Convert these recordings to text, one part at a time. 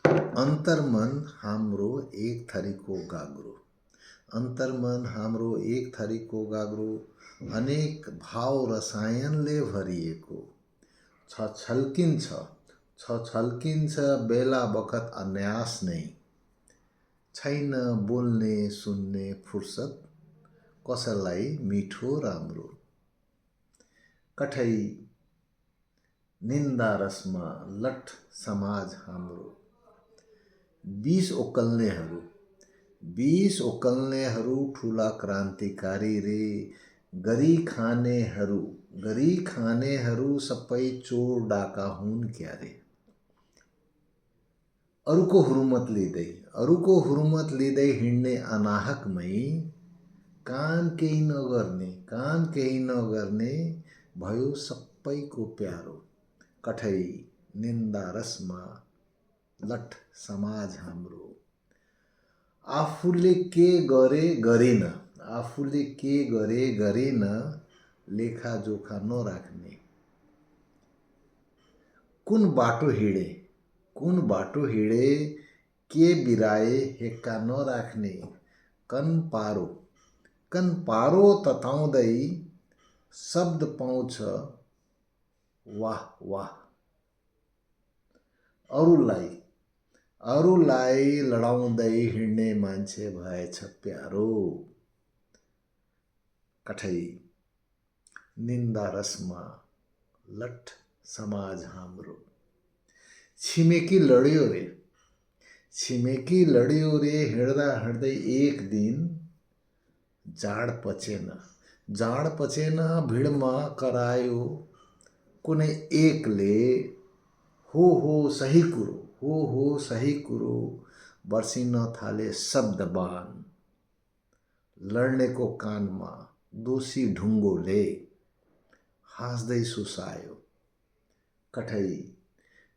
अन्तर्मन हाम्रो एक थरीको गाग्रो, अन्तर्मन हाम्रो एक थरीको गाग्रो, अनेक भाव रसायनले भरिएको छ। छल्किन्छ बेला बखत अन्यास नै, छैन बोल्ने सुन्ने फुर्सद, कसैलाई मिठो राम्रो। कठै निन्दा रसमा लठ समाज हाम्रो, 20 ओकल्नेहरू ठुला क्रान्तिकारी रे, गरी खानेहरू सबै चोर डाका हुन् क्यारे। अरूको हुर्मत लिँदै हिँड्ने अनाहकमै, काम केही नगर्ने भयो सबैको प्यारो। कठै निन्दा रसमा लठ समाज हाम्रो, आफूले के गरेन लेखाजोखा नराख्ने। कुन बाटो हिँडे के बिराए हेक्का नराख्ने। कन पारो तताउँदै शब्द पाउँछ वाह वाह। अरूलाई लडाउँदै हिँड्ने मान्छे भएछ प्यारो। कठै निन्दा रसमा लठ समाज हाम्रो, छिमेकी लड्यो रे हिँड्दै एक दिन, जाड पचेन भिडमा करायो कुनै एकले, हो सही कुरो बर्सिन थाले शब्द बाण। लड्नेको कानमा दोषी ढुङ्गोले हाँस्दै सुसायो। कठै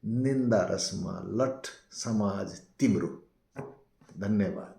निन्दा रसमा लठ समाज तिम्रो। धन्यवाद।